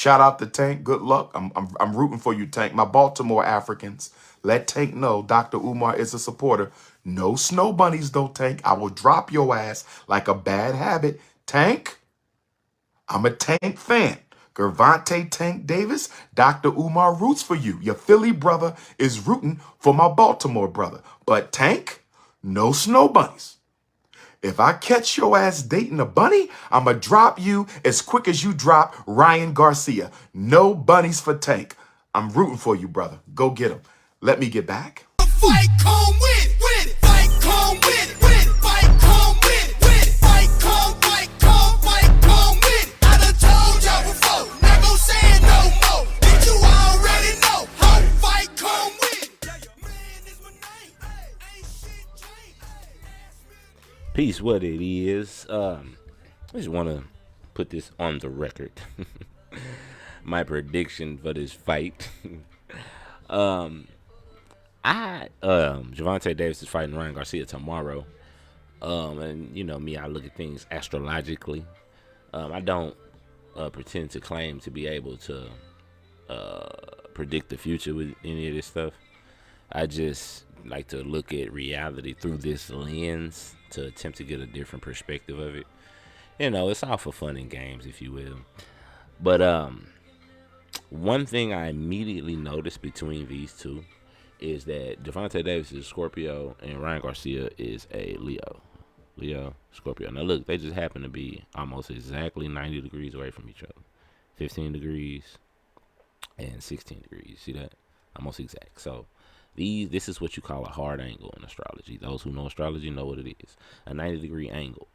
Shout out to Tank. Good luck. I'm rooting for you, Tank. My Baltimore Africans, let Tank know Dr. Umar is a supporter. No snow bunnies though, Tank. I will drop your ass like a bad habit. Tank, I'm a Tank fan. Gervonta Tank Davis, Dr. Umar roots for you. Your Philly brother is rooting for my Baltimore brother. But Tank, no snow bunnies. If I catch your ass dating a bunny, I'ma drop you as quick as you drop Ryan Garcia. No bunnies for Tank. I'm rooting for you, brother. Go get him. Let me get back. Fight come with it. Fight come with it. Fight come with it. Fight come with it. I done told y'all before, not gon' say it no more. Did you already know? How fight come with it. Man, this my name. Ain't shit changed. Peace, what it is. I just want to put this on the record. My prediction for this fight. Gervonta Davis is fighting Ryan Garcia tomorrow. And you know me, I look at things astrologically. I don't pretend to claim to be able to predict the future with any of this stuff. I just like to look at reality through this lens to attempt to get a different perspective of it. You know, it's all for fun and games, if you will. But one thing I immediately noticed between these two is that Gervonta Davis is a Scorpio and Ryan Garcia is a Leo. Leo, Scorpio. Now look, they just happen to be almost exactly 90 degrees away from each other. 15 degrees and 16 degrees. See that? Almost exact. So this is what you call a hard angle in astrology. Those who know astrology know what it is. A 90-degree angle.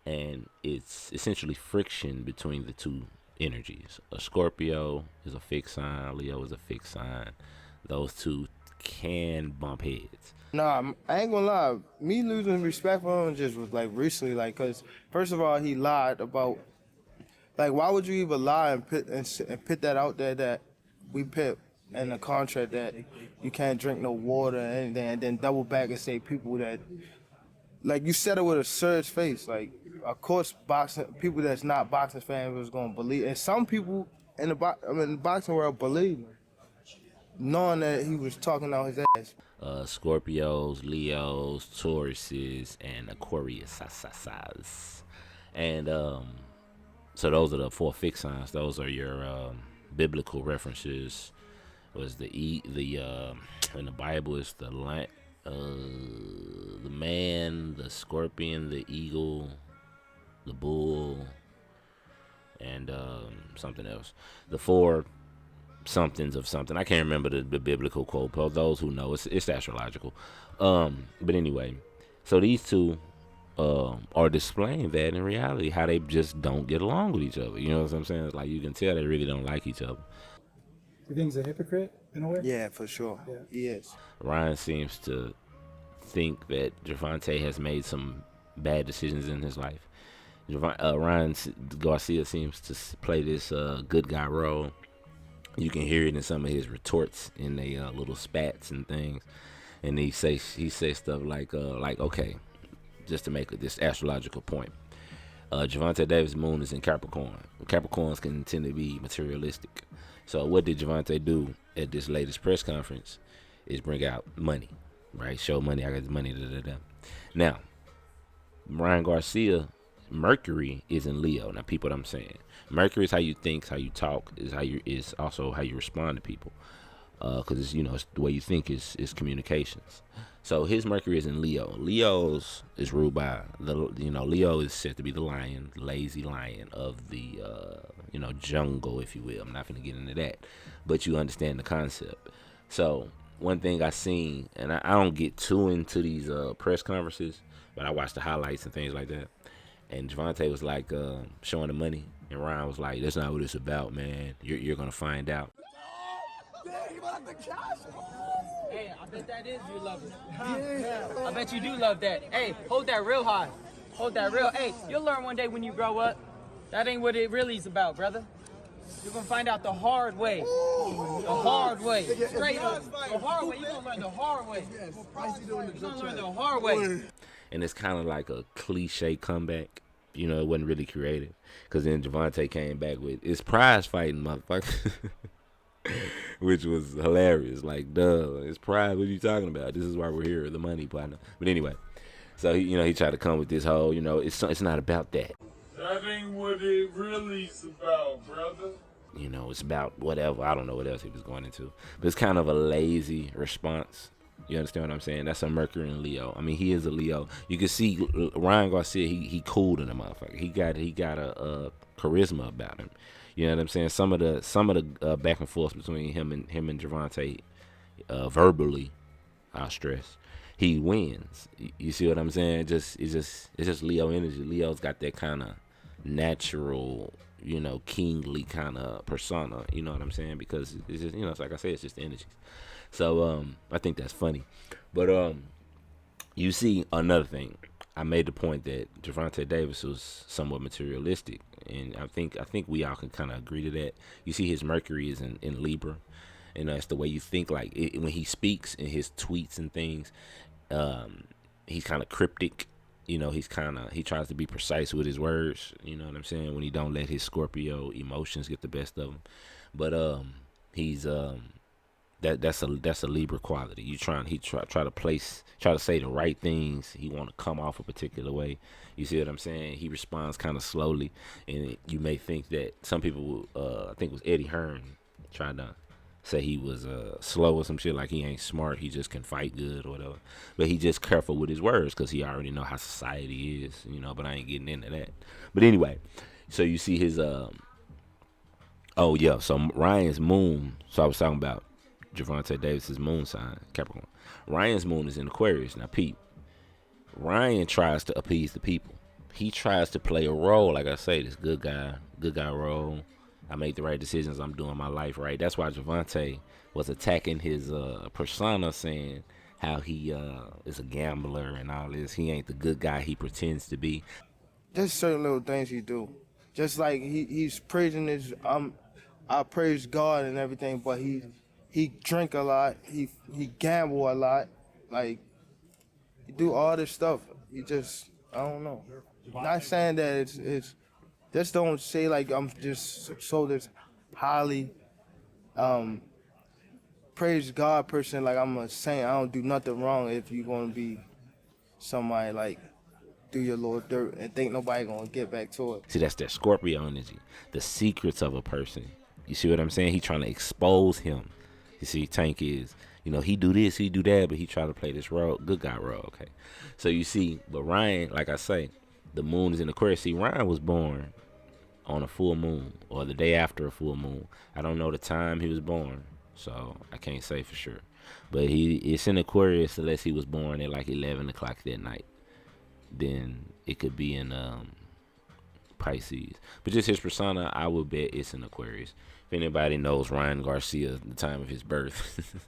And it's essentially friction between the two energies. A Scorpio is a fixed sign. Leo is a fixed sign. Those two can bump heads. Nah, I ain't gonna lie. Me losing respect for him just was like recently, like, cause first of all he lied about, like, why would you even lie and put that out there that we put in the contract that you can't drink no water or anything, and then double back and say people that, like, you said it with a serious face. Like, of course, people that's not boxing fans was gonna believe, and some people in the boxing world believe him, knowing that he was talking out his ass. Scorpios, Leos, Tauruses, and Aquarius. And so those are the four fixed signs. Those are your biblical references. Was in the Bible is the man, the scorpion, the eagle, the bull, and something else. The four somethings of something. I can't remember the biblical quote, but those who know, it's astrological. But anyway, so these two are displaying that in reality, how they just don't get along with each other. You know what I'm saying? It's like you can tell they really don't like each other. You think he's a hypocrite in a way? Yeah, for sure. Yeah. He is. Ryan seems to think that Gervonta has made some bad decisions in his life. Ryan Garcia seems to play this good guy role. You can hear it in some of his retorts in the little spats and things, and he says stuff like okay, just to make this astrological point. Gervonta Davis' moon is in Capricorn. Capricorns can tend to be materialistic. So what did Gervonta do at this latest press conference? Is bring out money, right? Show money. I got this money. Now, Ryan Garcia, Mercury is in Leo. Now, people, what I'm saying. Mercury is how you think, how you talk, is also how you respond to people. Because it's the way you think is communications. So his Mercury is in Leo. Leo's is ruled by Leo is said to be the lion, lazy lion of the jungle, if you will. I'm not going to get into that, but you understand the concept. So one thing I seen, and I don't get too into these press conferences, but I watch the highlights and things like that. And Gervonta was like showing the money, and Ryan was like, "That's not what it's about, man. You're gonna find out." Hey, I bet that is you love it. Yeah. I bet you do love that. Hey, hold that real high. Hold that real. Hey, you'll learn one day when you grow up. That ain't what it really is about, brother. You're gonna find out the hard way. The hard way. Straight up. The hard way. You're gonna learn the hard way. You're gonna learn the hard way. And it's kind of like a cliche comeback. It wasn't really creative. Because then Gervonta came back with it's prize fighting, motherfucker. Which was hilarious. Like, duh, it's prize. What are you talking about? This is why we're here, the money partner. But anyway, so he tried to come with this whole, it's not about that. That ain't what it really's about, brother. It's about whatever. I don't know what else he was going into. But it's kind of a lazy response. You understand what I'm saying? That's a Mercury and Leo. I mean, he is a Leo. You can see Ryan Garcia. He cool in the motherfucker. He got a charisma about him. You know what I'm saying? Some of the back and forth between him and Gervonta, verbally, I stress, he wins. You see what I'm saying? It's just Leo energy. Leo's got that kind of natural, kingly kind of persona. You know what I'm saying? Because it's just, it's like I said, it's just energies. So I think that's funny. But you see another thing. I made the point that Gervonta Davis was somewhat materialistic, and I think we all can kind of agree to that. You see his Mercury is in Libra, and that's the way you think. Like when he speaks in his tweets and things, he's kind of cryptic. He tries to be precise with his words. You know what I'm saying? When he don't let his Scorpio emotions get the best of him. But he's that's a Libra quality. He try to say the right things. He want to come off a particular way. You see what I'm saying? He responds kind of slowly, and you may think that some people, I think it was Eddie Hearn, trying to say he was slow or some shit, like he ain't smart. He just can fight good or whatever. But he just careful with his words because he already know how society is, But I ain't getting into that. But anyway, so you see his oh yeah. So Ryan's moon. So I was talking about Gervonta Davis's moon sign, Capricorn. Ryan's moon is in Aquarius. Now, Pete, Ryan tries to appease the people. He tries to play a role, like I say, this good guy role. I make the right decisions. I'm doing my life right. That's why Gervonta was attacking his persona, saying how he is a gambler and all this. He ain't the good guy he pretends to be. Just certain little things he do. Just like he's praising his I praise God and everything, but he drink a lot, he gamble a lot, like he do all this stuff. He just, I don't know. Not saying that it's just don't say like I'm just so this highly praise God person, like I'm a saint. I don't do nothing wrong. If you gonna be somebody like do your little dirt and think nobody gonna get back to it. See, that's that Scorpio energy, the secrets of a person. You see what I'm saying? He trying to expose him. You see, Tank is, he do this, he do that, but he try to play this role, good guy role, okay? So you see, but Ryan, like I say, the moon is in Aquarius. See, Ryan was born on a full moon or the day after a full moon. I don't know the time he was born, so I can't say for sure. But it's in Aquarius unless he was born at like 11 o'clock that night. Then it could be in Pisces. But just his persona, I would bet it's in Aquarius. If anybody knows Ryan Garcia, the time of his birth,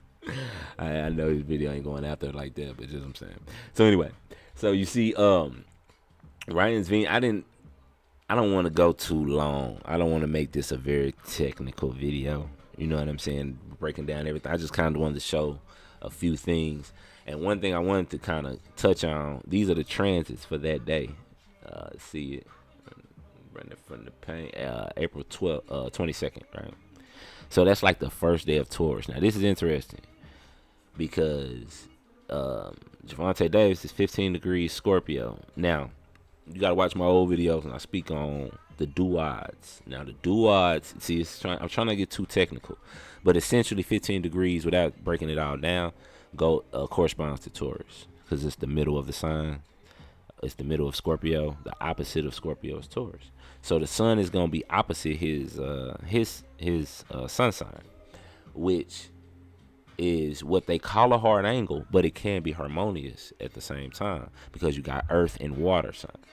I know his video ain't going out there like that, but just what I'm saying. So anyway, so you see, Ryan's Venus. I don't want to go too long. I don't want to make this a very technical video. You know what I'm saying? Breaking down everything. I just kind of wanted to show a few things. And one thing I wanted to kind of touch on, these are the transits for that day. See it running from the paint, April 12th, 22nd, right? So that's like the first day of Taurus. Now, this is interesting because Gervonta Davis is 15 degrees Scorpio. Now, you got to watch my old videos and I speak on the duods. Now, the duods, see, I'm trying to get too technical, but essentially 15 degrees, without breaking it all down, corresponds to Taurus because it's the middle of the sign. It's the middle of Scorpio. The opposite of Scorpio is Taurus. So the sun is going to be opposite his sun sign, which is what they call a hard angle, but it can be harmonious at the same time because you got earth and water signs.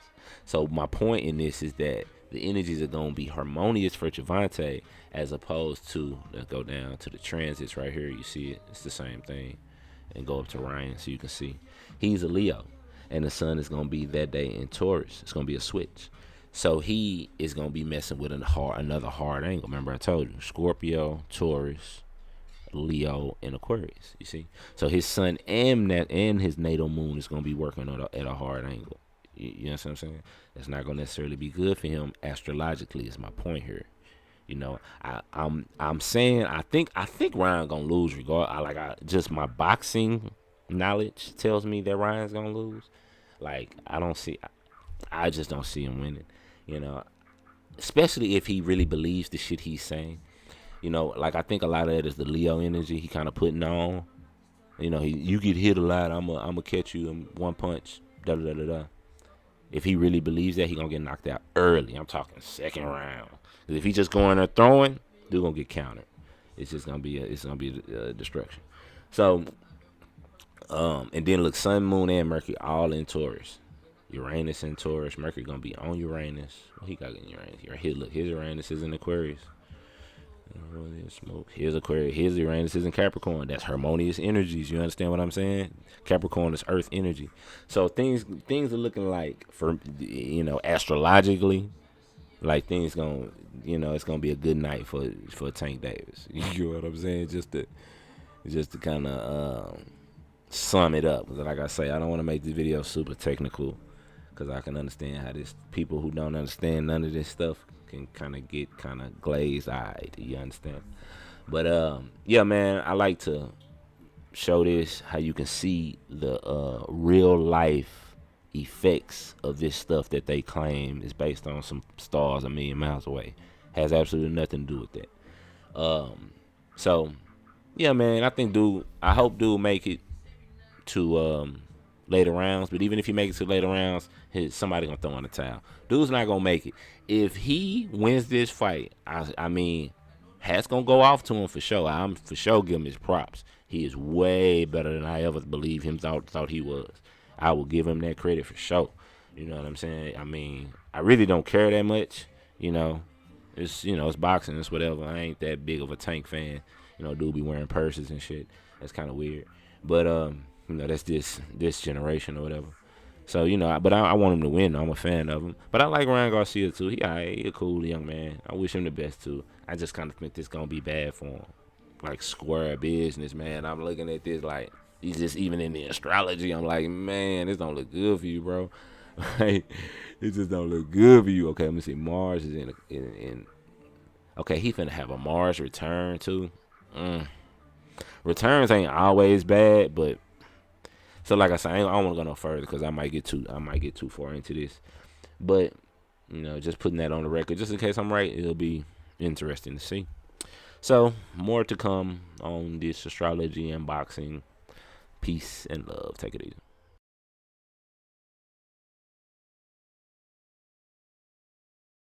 So my point in this is that the energies are going to be harmonious for Gervonta as opposed to, let's go down to the transits right here. You see it. It's the same thing. And go up to Ryan so you can see. He's a Leo. And the sun is going to be that day in Taurus. It's going to be a switch. So he is going to be messing with another hard angle. Remember I told you, Scorpio, Taurus, Leo, and Aquarius. You see? So his sun and his natal moon is going to be working at a hard angle. You know what I'm saying? That's not gonna necessarily be good for him astrologically. Is my point here. You know, I'm saying I think Ryan gonna lose regard. Just my boxing knowledge tells me that Ryan's gonna lose. Like I just don't see him winning. You know, especially if he really believes the shit he's saying. You know, like I think a lot of that is the Leo energy he kind of putting on. You know, you get hit a lot. I'm gonna catch you in one punch. Da da da da da. If he really believes that, he gonna get knocked out early. I'm talking second round. 'Cause if he just going there throwing, dude gonna get countered. It's just gonna be a destruction. So, and then look, Sun, Moon, and Mercury all in Taurus. Uranus in Taurus. Mercury gonna be on Uranus. What he got in Uranus? Here, look, his Uranus is in Aquarius. Smoke. Here's Aquarius. Here's Uranus is in Capricorn. That's harmonious energies. You understand what I'm saying? Capricorn is Earth energy. So things are looking like, for astrologically, like things it's gonna be a good night for Tank Davis. You know what I'm saying? Just to kind of sum it up. Like I say, I don't want to make this video super technical, because I can understand how this people who don't understand none of this stuff can kind of get kind of glazed eyed. You understand? But yeah, man, I like to show this how you can see the real life effects of this stuff that they claim is based on some stars a million miles away. Has absolutely nothing to do with that. So yeah, man, I hope dude make it to later rounds. But even if he makes it to later rounds, somebody gonna throw in the towel. Dude's not gonna make it. If he wins this fight, I mean, Hat's gonna go off to him for sure. I'm for sure give him his props. He is way better than I ever believed him thought he was. I will give him that credit for sure. You know what I'm saying? I mean, I really don't care that much. It's boxing, it's whatever. I ain't that big of a Tank fan. Dude be wearing purses and shit. That's kind of weird. But that's this generation or whatever. So but I want him to win. I'm a fan of him. But I like Ryan Garcia too. He a cool young man. I wish him the best too. I just kind of think this gonna be bad for him. Like square business, man. I'm looking at this like he's just even in the astrology. I'm like, man, this don't look good for you, bro. Like, it just don't look good for you. Okay, let me see. Mars is in. Okay, he finna have a Mars return too. Returns ain't always bad, but so like I said, I don't want to go no further because I might get too far into this. But just putting that on the record, just in case I'm right, it'll be interesting to see. So more to come on this astrology and boxing. Peace and love. Take it easy.